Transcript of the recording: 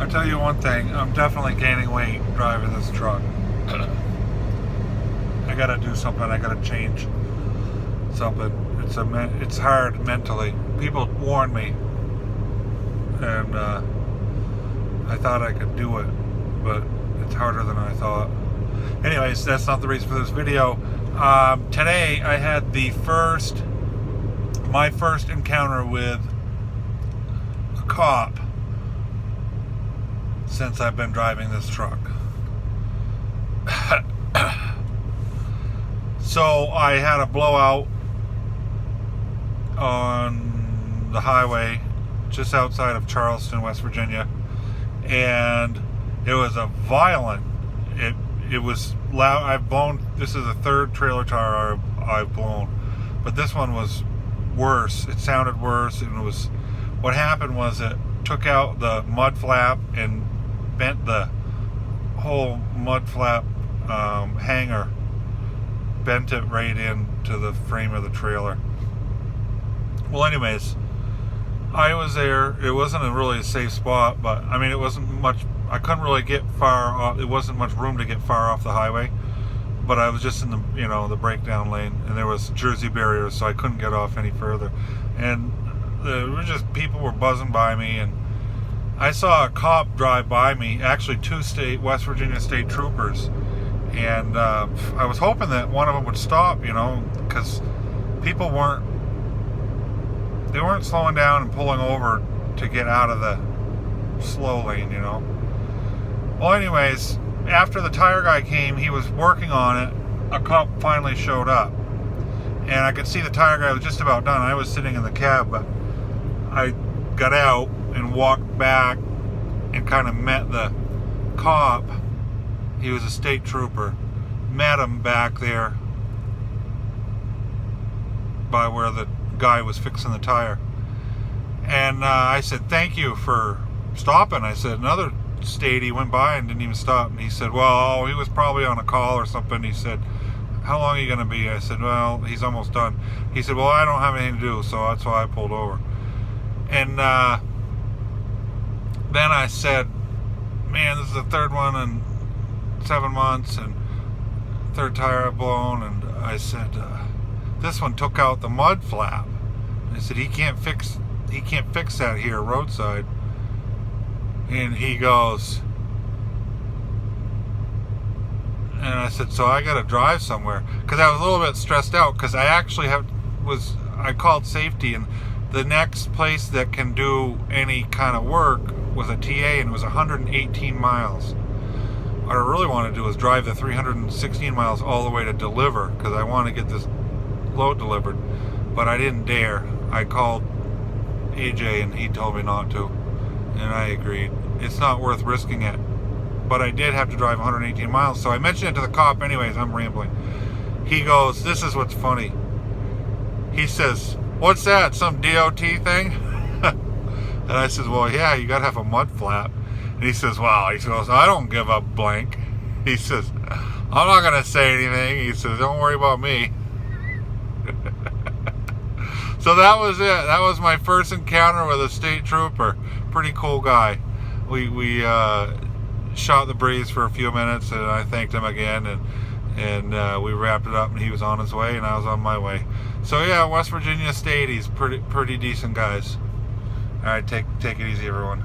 I'll tell you one thing, I'm definitely gaining weight driving this truck. I gotta do something, I gotta change something. It's hard mentally. People warn me, and I thought I could do it, but it's harder than I thought. Anyways, that's not the reason for this video. Today I had my first encounter with a cop since I've been driving this truck. So I had a blowout on the highway just outside of Charleston, West Virginia, and it was a violent, it was loud. I've blown, this is the third trailer tire I've blown, but this one was worse. It sounded worse, and it was, what happened was it took out the mud flap and bent the whole mud flap hanger, bent it right into the frame of the trailer. Well, anyways, I was there. It wasn't really a safe spot, but I mean, it wasn't much, I couldn't really get far off, it wasn't much room to get far off the highway, but I was just in the, the breakdown lane, and there was Jersey barriers, so I couldn't get off any further. And there were just, people were buzzing by me, and I saw a cop drive by me, actually two West Virginia state troopers, and I was hoping that one of them would stop, because people weren't slowing down and pulling over to get out of the slow lane, Well, anyways, after the tire guy came, he was working on it, a cop finally showed up, and I could see the tire guy was just about done. I was sitting in the cab, but I got out and walked back and kind of met the cop. He was a state trooper. Met him back there by where the guy was fixing the tire, and I said, "Thank you for stopping." I said, "Another state, he went by and didn't even stop." And he said, "Well, he was probably on a call or something." He said, "How long are you going to be?" I said, "Well, he's almost done." He said, "Well, I don't have anything to do, so that's why I pulled over." And then I said, "Man, this is the third one in 7 months, and third tire I've blown." And I said, "This one took out the mud flap." And I said, he can't fix that here roadside." And he goes, and I said, "So I got to drive somewhere," because I was a little bit stressed out, because I actually I called safety, and the next place that can do any kind of work was a TA, and it was 118 miles. What I really want to do is drive the 316 miles all the way to deliver, because I want to get this load delivered, but I didn't dare. I called AJ, and he told me not to, and I agreed. It's not worth risking it, but I did have to drive 118 miles, so I mentioned it to the cop anyways. I'm rambling. He goes, "This is what's funny." He says, "What's that, some DOT thing?" And I says, "Well, yeah, you gotta have a mud flap." And he says, "Well," he goes, "I don't give a blank." He says, "I'm not gonna say anything." He says, "Don't worry about me." So that was it. That was my first encounter with a state trooper. Pretty cool guy. We shot the breeze for a few minutes, and I thanked him again, and we wrapped it up, and he was on his way, and I was on my way. So yeah, West Virginia State, he's pretty decent guys. All right, take it easy, everyone.